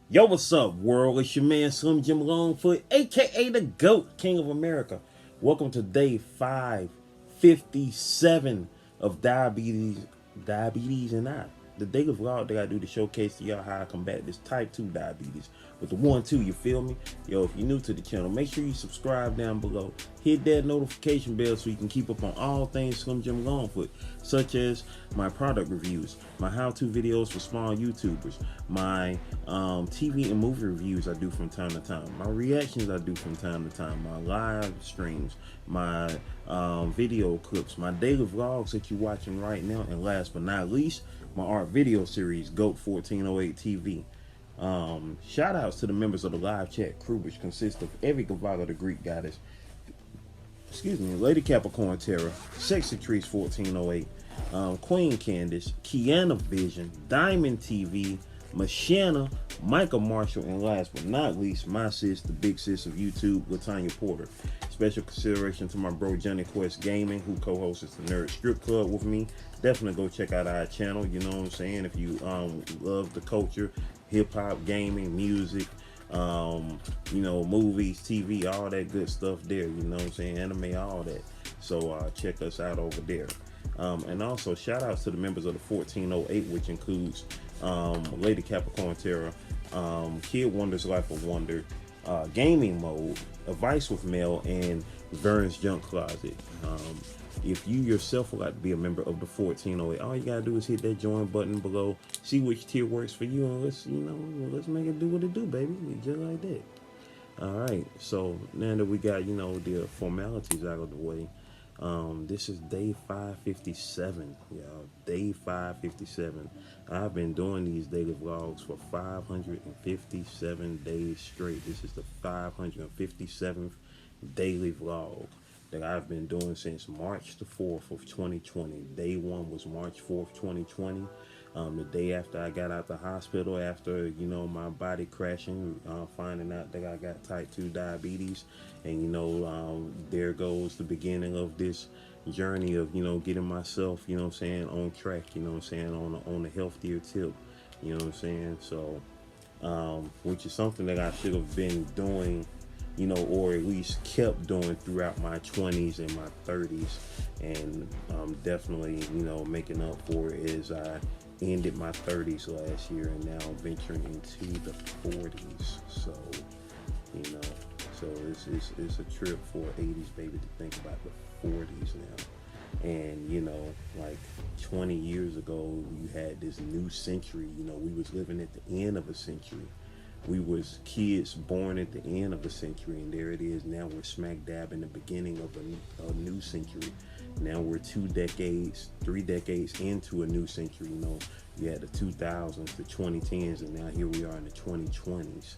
Yo, what's up, world? It's your man Slim Jim Longfoot, aka the GOAT, King of America. Welcome to day 557 of Diabetes and I. The daily vlog that I do to showcase to y'all how I combat this type 2 diabetes with the 1-2, you feel me? Yo, if you're new to the channel, make sure you subscribe down below. Hit that notification bell so you can keep up on all things Slim Jim Longfoot, such as my product reviews, my how-to videos for small YouTubers, my TV and movie reviews I do from time to time, my reactions I do from time to time, my live streams, my video clips, my daily vlogs that you're watching right now, and last but not least, my art video series, GOAT 1408 TV. Shout outs to the members of the live chat crew, which consists of every Gavala the Greek goddess, Lady Capricorn Terra, Sexy Trees 1408, Queen Candace, KianaVision, Diamond TV, Mashana, Michael Marshall, and last but not least, my sis, the big sis of YouTube, Latanya Porter. Special consideration to my bro Johnny Quest Gaming, who co-hosts the Nerd Strip Club with me. Definitely go check out our channel. You know what I'm saying? If you love the culture, hip hop, gaming, music, movies, TV, all that good stuff there. You know what I'm saying? Anime, all that. So check us out over there. And also shout outs to the members of the 1408, which includes Lady Capricorn Terra, Kid Wonder's Life of Wonder, Gaming Mode, Advice with Mel, and Vern's Junk Closet. If you yourself would like to be a member of the 1408, all you gotta do is hit that join button below, see which tier works for you, and let's make it do what it do, baby. Just like that. All right. So now that we got the formalities out of the way, this is day 557, y'all. Day 557. I've been doing these daily vlogs for 557 days straight. This is the 557th daily vlog that I've been doing since March the 4th of 2020. Day one was March 4th, 2020. The day after I got out the hospital, after my body crashing, finding out that I got type 2 diabetes, and there goes the beginning of this journey of getting myself on track, on a healthier tip, so which is something that I should have been doing, or at least kept doing throughout my 20s and my 30s, and definitely making up for it as I ended my 30s last year and now venturing into the 40s. So it's a trip for an 80s baby to think about the 40s now. And like 20 years ago, you had this new century. We was living at the end of a century. We was kids born at the end of a century, and there it is. Now we're smack dab in the beginning of a new century. Now we're 2 decades, 3 decades into a new century. You had the 2000s, the 2010s, and now here we are in the 2020s.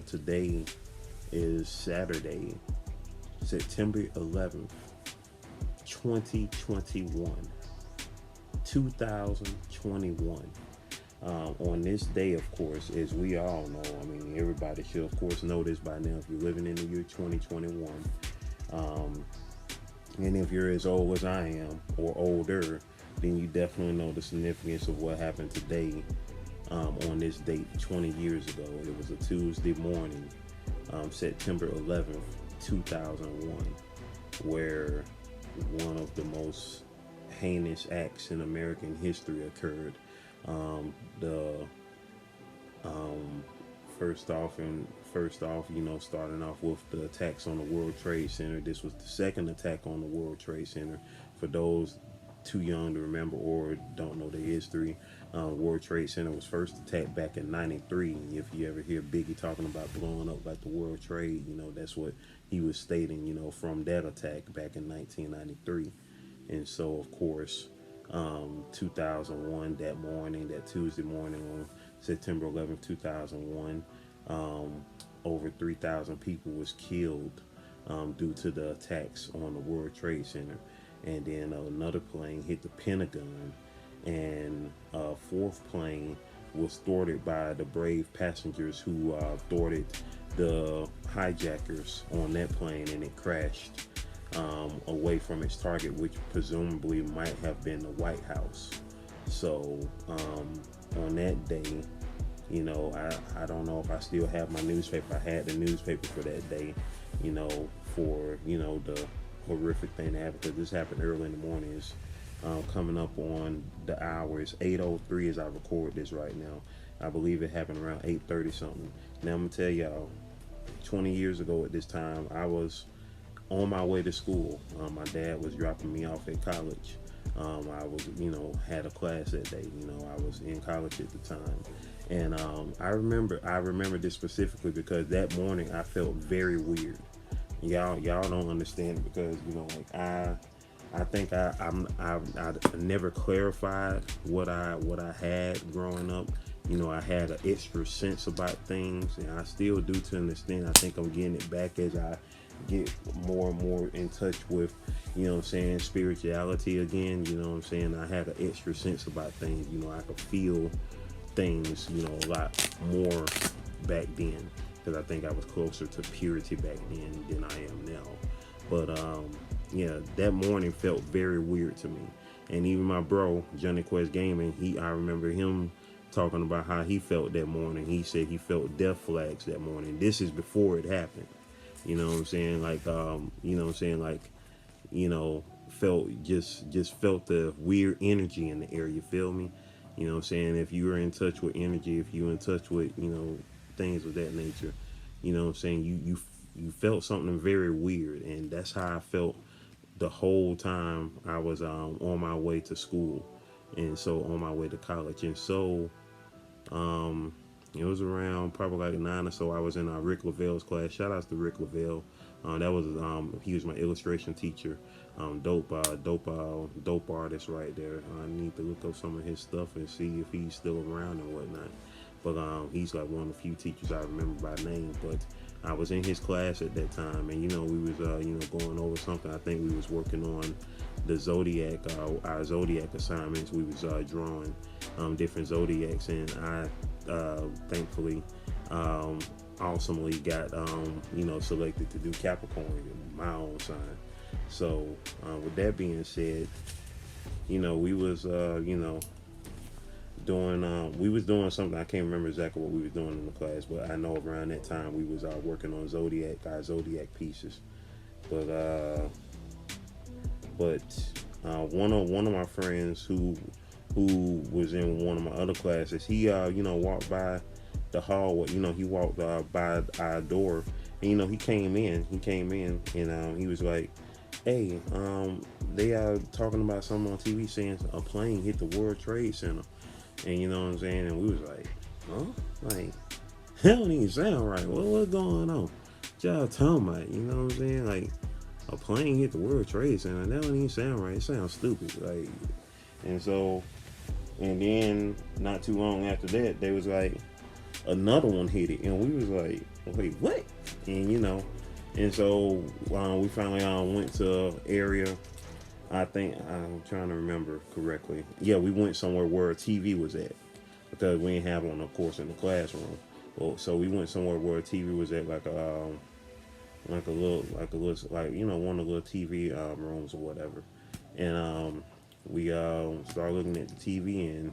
Today is Saturday, September 11th, 2021. 2021. On this day, of course, as we all know, everybody should, of course, know this by now if you're living in the year 2021. And if you're as old as I am or older, then you definitely know the significance of what happened today on this date 20 years ago. It was a Tuesday morning, September 11th, 2001, where one of the most heinous acts in American history occurred. First off, starting off with the attacks on the World Trade Center. This was the second attack on the World Trade Center. For those too young to remember or don't know the history, World Trade Center was first attacked back in '93. If you ever hear Biggie talking about blowing up like the World Trade, that's what he was stating, from that attack back in 1993. And so, of course, 2001, that Tuesday morning on September 11th, 2001, over 3,000 people was killed due to the attacks on the World Trade Center. And then another plane hit the Pentagon, and a fourth plane was thwarted by the brave passengers who thwarted the hijackers on that plane, and it crashed away from its target, which presumably might have been the White House. So on that day, You know, I don't know if I still have my newspaper. I had the newspaper for that day, you know, for, you know, the horrific thing that happened, because this happened early in the morning. It's coming up on the hours, 8:03 as I record this right now. I believe it happened around 8:30 something. Now I'm gonna tell y'all, 20 years ago at this time, I was on my way to school. My dad was dropping me off at college. I was, you know, had a class that day. You know, I was in college at the time, and I remember this specifically because that morning I felt very weird. Y'all don't understand it, because, you know, like I think I never clarified what I had growing up. You know, I had an extra sense about things, and I still do to an extent. I think I'm getting it back as I get more and more in touch with, you know what I'm saying, spirituality again. You know what I'm saying? I had an extra sense about things. You know, I could feel things, you know, a lot more back then, because I think I was closer to purity back then than I am now. But yeah, that morning felt very weird to me. And even my bro, Johnny Quest Gaming, I remember him talking about how he felt that morning. He said he felt death flags that morning. This is before it happened. You know what I'm saying? Like, you know what I'm saying? Like, you know, just felt the weird energy in the air. You feel me? You know what I'm saying? If you were in touch with energy, if you were in touch with, you know, things of that nature, you know what I'm saying? You felt something very weird. And that's how I felt the whole time I was on my way to school, and so on my way to college. And so it was around probably like 9 or so. I was in Rick Lavelle's class. Shout outs to Rick Lavelle. That was he was my illustration teacher. Dope artist right there. I need to look up some of his stuff and see if he's still around and whatnot. But he's like one of the few teachers I remember by name. But I was in his class at that time, and, you know, we was you know, going over something. I think we was working on the zodiac, our zodiac assignments. We was drawing different zodiacs, and I thankfully awesomely got you know, selected to do Capricorn, my own sign. So with that being said, you know, we was you know, doing something. I can't remember exactly what we was doing in the class, but I know around that time we was working on our zodiac pieces. But one of my friends who was in one of my other classes, he you know, walked by the hallway. You know, he walked by our door, and, you know, he came in, and he was like, hey, they are talking about something on TV saying a plane hit the World Trade Center. And, you know what I'm saying? And we was like, huh? Like, that don't even sound right. What's going on? What y'all talking about? You know what I'm saying? Like, a plane hit the World Trade Center. That don't even sound right. It sounds stupid. Like, and so, and then not too long after that, they was like, another one hit it. And we was like, wait, what? And, you know, and so we finally went to area. I think I'm trying to remember correctly. Yeah, we went somewhere where a TV was at, because we didn't have one, of course, in the classroom. Well, so we went somewhere where a TV was at, like a little, you know, one of the little TV rooms or whatever. And we started looking at the TV and,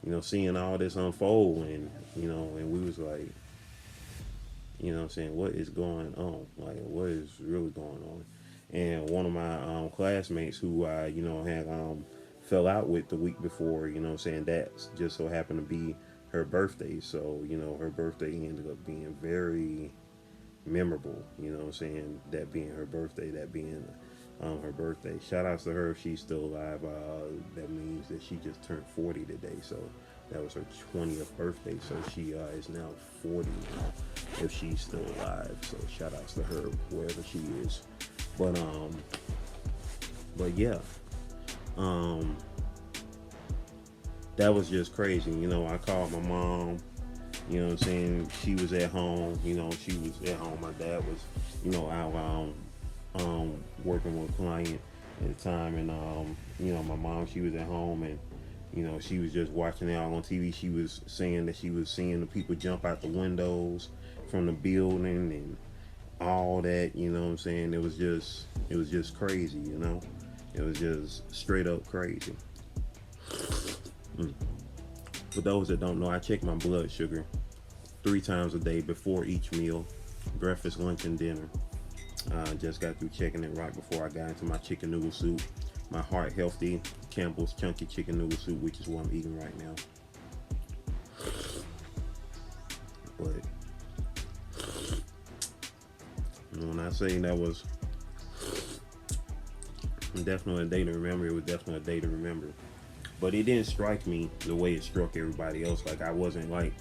you know, seeing all this unfold, and, you know, and we was like, you know what I'm saying, what is going on? Like, what is really going on? And one of my classmates who I, you know, had fell out with the week before, you know what I'm saying, that just so happened to be her birthday. So, you know, her birthday ended up being very memorable, you know what I'm saying, that being her birthday, her birthday. Shout outs to her if she's still alive. That means that she just turned 40 today. So that was her 20th birthday. So she is now 40 now, if she's still alive. So shout outs to her wherever she is. But yeah, that was just crazy. You know, I called my mom, you know what I'm saying, she was at home, you know, she was at home. My dad was, you know, out working with a client at the time, and you know, my mom, she was at home, and, you know, she was just watching it all on TV. She was saying that she was seeing the people jump out the windows from the building and all that, you know what I'm saying. It was just crazy, you know. It was just straight up crazy. For those that don't know, I check my blood sugar 3 times a day before each meal, breakfast, lunch, and dinner. Just got through checking it right before I got into my chicken noodle soup, my heart healthy Campbell's chunky chicken noodle soup, which is what I'm eating right now. But when I say that was definitely a day to remember, it was definitely a day to remember. But it didn't strike me the way it struck everybody else. Like, I wasn't like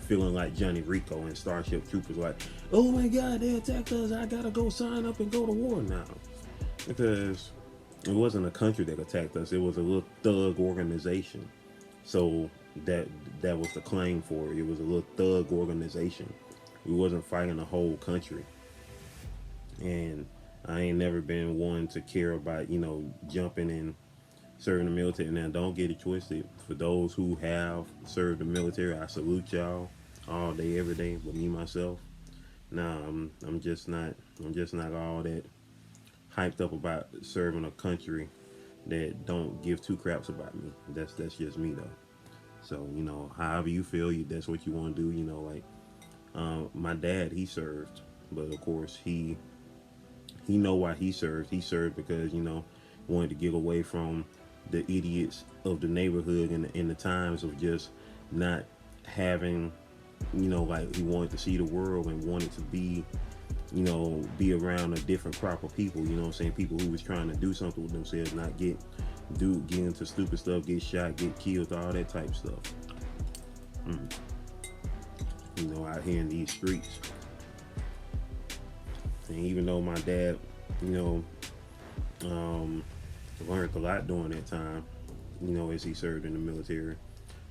feeling like Johnny Rico and Starship Troopers, like, oh my God, they attacked us, I gotta go sign up and go to war now. Because it wasn't a country that attacked us, it was a little thug organization. So that was the claim for it. It was a little thug organization. We wasn't fighting the whole country. And I ain't never been one to care about, you know, jumping in serving the military. Now, don't get it twisted. For those who have served the military, I salute y'all all day, every day. But me myself, nah, I'm just not all that hyped up about serving a country that don't give two craps about me. That's just me though. So, you know, however you feel, that's what you want to do. You know, like my dad, he served, but of course he know why he served. He served because, you know, wanted to get away from the idiots of the neighborhood in the times of just not having, you know, like, he wanted to see the world and wanted to be, you know, be around a different crop of people, you know what I'm saying? People who was trying to do something with themselves, not get into stupid stuff, get shot, get killed, all that type stuff. You know, out here in these streets. And even though my dad, you know, learned a lot during that time, you know, as he served in the military,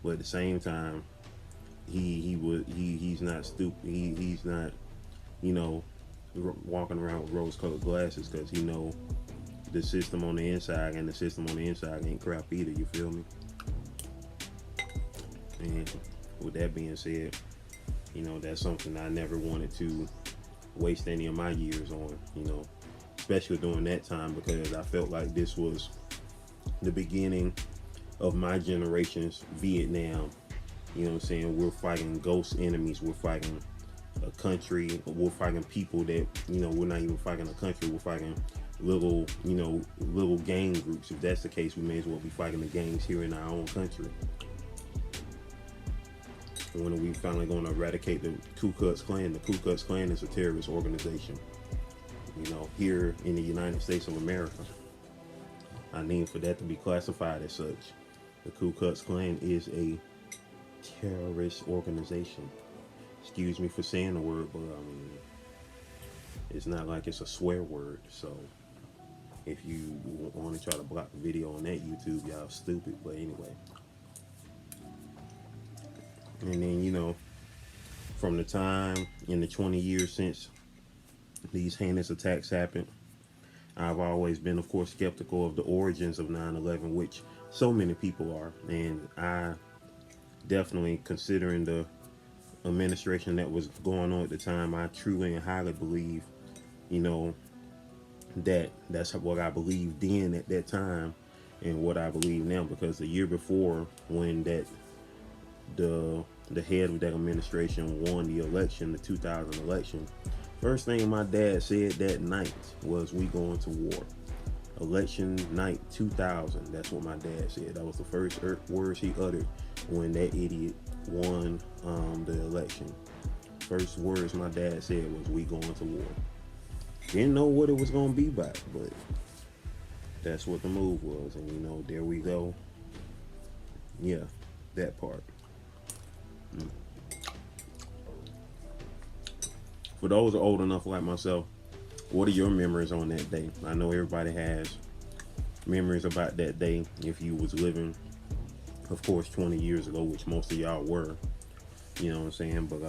but at the same time, he's not stupid. He's not, you know, walking around with rose-colored glasses, because he know the system on the inside, and the system on the inside ain't crap either. You feel me? And with that being said, you know, that's something I never wanted to waste any of my years on, you know, especially during that time, because I felt like this was the beginning of my generation's Vietnam. You know what I'm saying? We're fighting ghost enemies. We're fighting a country. We're fighting people that, you know, we're not even fighting a country. We're fighting little, you know, little gang groups. If that's the case, we may as well be fighting the gangs here in our own country. When are we finally going to eradicate the Ku Klux Klan? The Ku Klux Klan is a terrorist organization, you know, here in the United States of America. I need for that to be classified as such. The Ku Klux Klan is a terrorist organization. Excuse me for saying the word, but I mean, it's not like it's a swear word. So if you want to try to block the video on that YouTube, y'all stupid. But anyway. And then, you know, from the time in the 20 years since these heinous attacks happened, I've always been, of course, skeptical of the origins of 9/11, which so many people are. And I definitely, considering the administration that was going on at the time, I truly and highly believe, you know, that's what I believed then at that time and what I believe now. Because the year before, when the head of that administration won the election, the 2000 election, first thing my dad said that night was, we going to war. Election night 2000, that's what my dad said. That was the first words he uttered when that idiot won the election. First words my dad said was, we going to war. Didn't know what it was going to be by, but that's what the move was. And, you know, there we go. Yeah, that part. For those who are old enough like myself, what are your memories on that day? I know everybody has memories about that day. If you was living, of course, 20 years ago, which most of y'all were, you know what I'm saying? But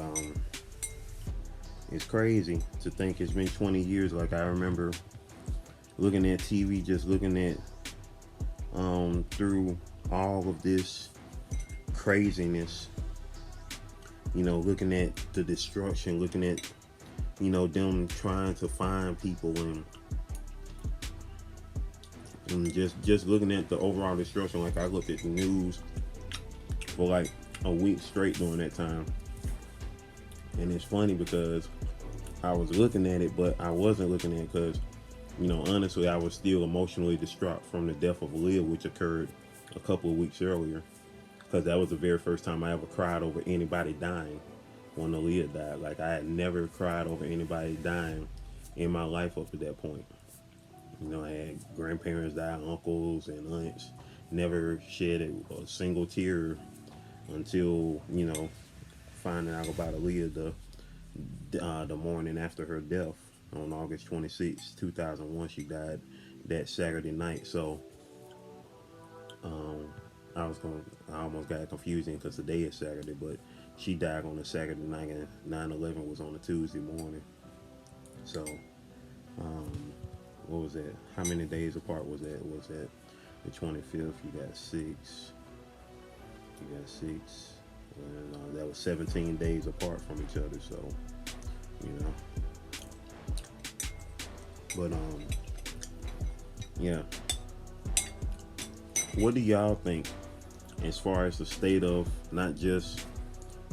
it's crazy to think it's been 20 years. Like, I remember looking at TV, just looking at through all of this craziness, you know, looking at the destruction, looking at, you know, them trying to find people, and just looking at the overall destruction. Like, I looked at the news for like a week straight during that time. And it's funny because I was looking at it, but I wasn't looking at it because, you know, honestly, I was still emotionally distraught from the death of Aaliyah, which occurred a couple of weeks earlier. Because that was the very first time I ever cried over anybody dying when Aaliyah died. Like, I had never cried over anybody dying in my life up to that point. You know, I had grandparents die, uncles and aunts. Never shed a single tear until, you know, finding out about Aaliyah the morning after her death on August 26, 2001. She died that Saturday night. So, I almost got confusing because today is Saturday, but she died on a Saturday night and 9/11 was on a Tuesday morning. So, what was that? How many days apart was that? Was that the 25th? You got 6. You got 6. And that was 17 days apart from each other. So, you know. But, yeah. What do y'all think as far as the state of not just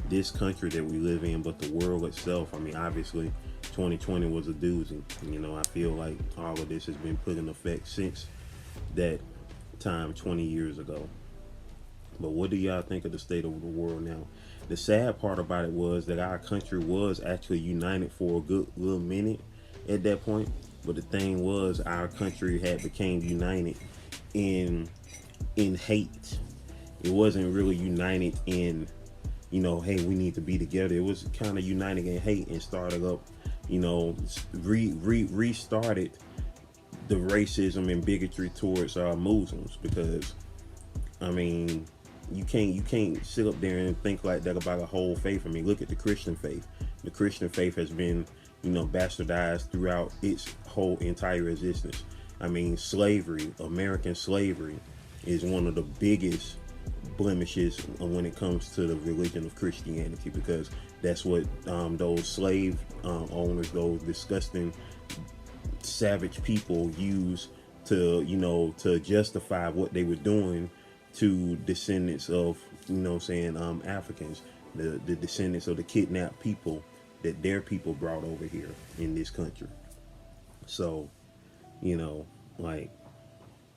this country that we live in, but the world itself? I mean, obviously, 2020 was a doozy. You know, I feel like all of this has been put in effect since that time 20 years ago. But what do y'all think of the state of the world now? The sad part about it was that our country was actually united for a good little minute at that point. But the thing was, our country had became united in hate. It wasn't really united in, you know, hey, we need to be together. It was kind of united in hate and started up, you know, restarted the racism and bigotry towards Muslims. Because, I mean, you can't sit up there and think like that about a whole faith. I mean, look at the Christian faith. The Christian faith has been, you know, bastardized throughout its whole entire existence. I mean, slavery, American slavery, is one of the biggest blemishes when it comes to the religion of Christianity, because that's what those slave owners, those disgusting savage people, use to, you know, to justify what they were doing to descendants of, you know what I'm saying, Africans, the descendants of the kidnapped people that their people brought over here in this country. So, you know, like,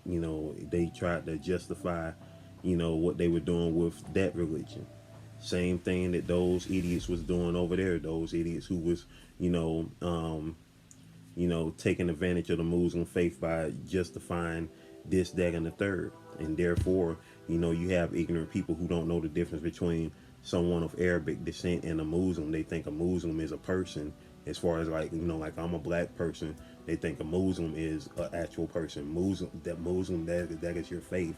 you know, they tried to justify, you know, what they were doing with that religion. Same thing that those idiots was doing over there. Those idiots who was, you know, taking advantage of the Muslim faith by justifying this, that, and the third. And therefore, you know, you have ignorant people who don't know the difference between someone of Arabic descent and a Muslim. They think a Muslim is a person. As far as, like, you know, like, I'm a black person, they think a Muslim is an actual person. Muslim, that is your faith,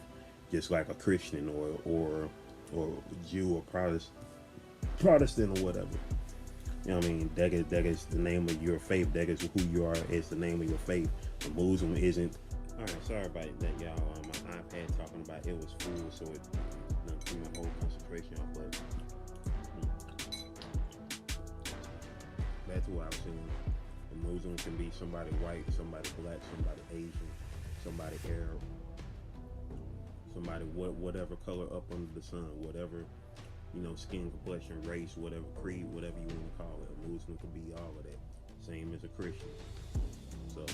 just like a Christian or Jew or Protestant or whatever. You know what I mean? That is the name of your faith. That is who you are. It's the name of your faith. A Muslim isn't. All right, sorry about that, y'all. My iPad talking about it was full, so it threw my whole concentration off. But that's what I was saying. A Muslim can be somebody white, somebody black, somebody Asian, somebody Arab, somebody whatever color up under the sun, whatever, you know, skin complexion, race, whatever creed, whatever you want to call it. A Muslim could be all of that. Same as a Christian. So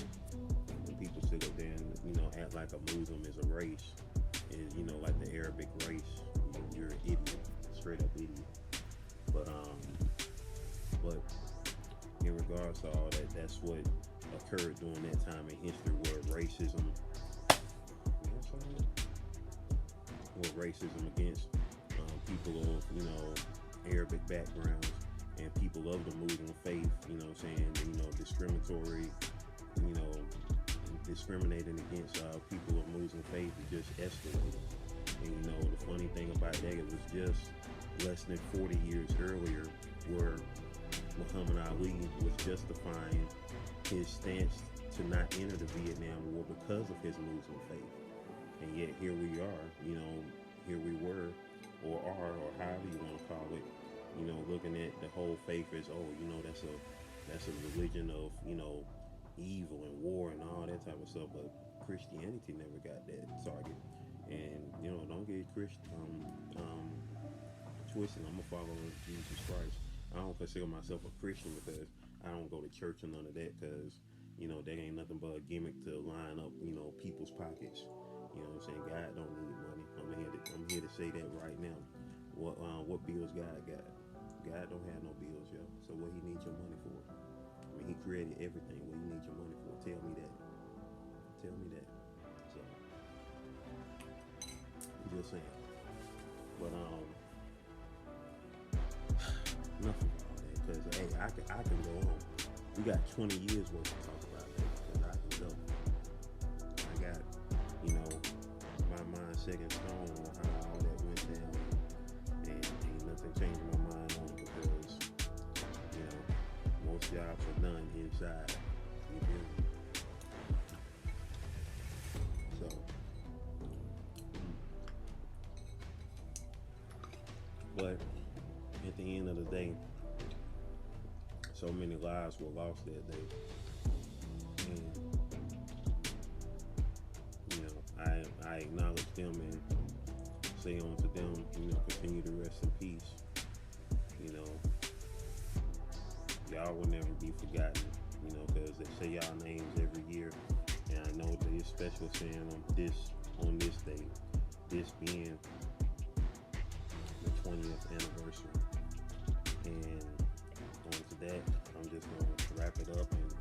when people sit up there and, you know, act like a Muslim is a race, is, you know, like the Arabic race, you're an idiot, straight up idiot. But in regards to all that, that's what occurred during that time in history, where racism against people of, you know, Arabic backgrounds and people of the Muslim faith, you know what I'm saying, you know, discriminating against people of Muslim faith, it just escalated. And, you know, the funny thing about that, it was just less than 40 years earlier where Muhammad Ali was justifying his stance to not enter the Vietnam War because of his Muslim faith. And yet here we are, you know, here we were, or are, or however you want to call it, you know, looking at the whole faith as, oh, you know, that's a religion of, you know, evil and war and all that type of stuff. But Christianity never got that target. And, you know, don't get twisted. I'm a follower of Jesus Christ. I don't consider myself a Christian because I don't go to church or none of that, because that ain't nothing but a gimmick to line up people's pockets. You know what I'm saying? God don't need money. I'm here to say that right now. What bills God got? God don't have no bills, yo. So what he needs your money for? I mean, he created everything. What he needs your money for? Tell me that. Tell me that. So I'm just saying. But nothing about that. Cause hey, I can go on. We got 20 years worth to talk about that. Cause I can go. I got my mind set in stone on how all that went down, and ain't nothing changed my mind on it, because most jobs are done inside. You feel me? So but at the end of the day, so many lives were lost that day, and I acknowledge them and say unto them, continue to rest in peace. Y'all will never be forgotten, because they say y'all names every year, and I know that it's special saying on this day, this being the 20th anniversary. And on to that, I'm just gonna wrap it up, and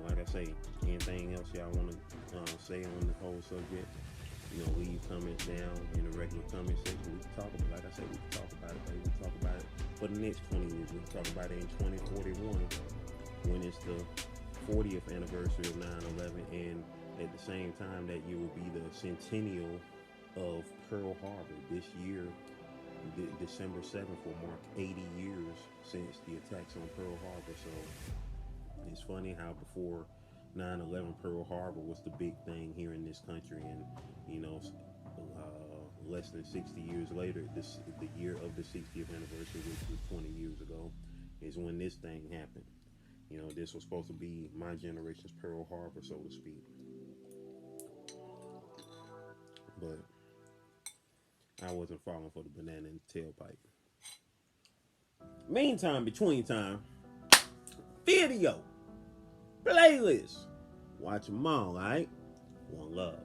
like I say, anything else y'all want to say on the whole subject, leave comments down in the regular comment section. We can talk about it. Like I said, we can talk about it, baby. We can talk about it for the next 20 years. We can talk about it in 2041 when it's the 40th anniversary of 9/11, and at the same time that year will be the centennial of Pearl Harbor. This year, December 7th, will mark 80 years since the attacks on Pearl Harbor. So it's funny how before 9/11, Pearl Harbor was the big thing here in this country, and less than 60 years later, the year of the 60th anniversary, which was 20 years ago, is when this thing happened. This was supposed to be my generation's Pearl Harbor, so to speak. But I wasn't falling for the banana in the tailpipe. Meantime, between time, video, playlist, watch them all, alright? One love.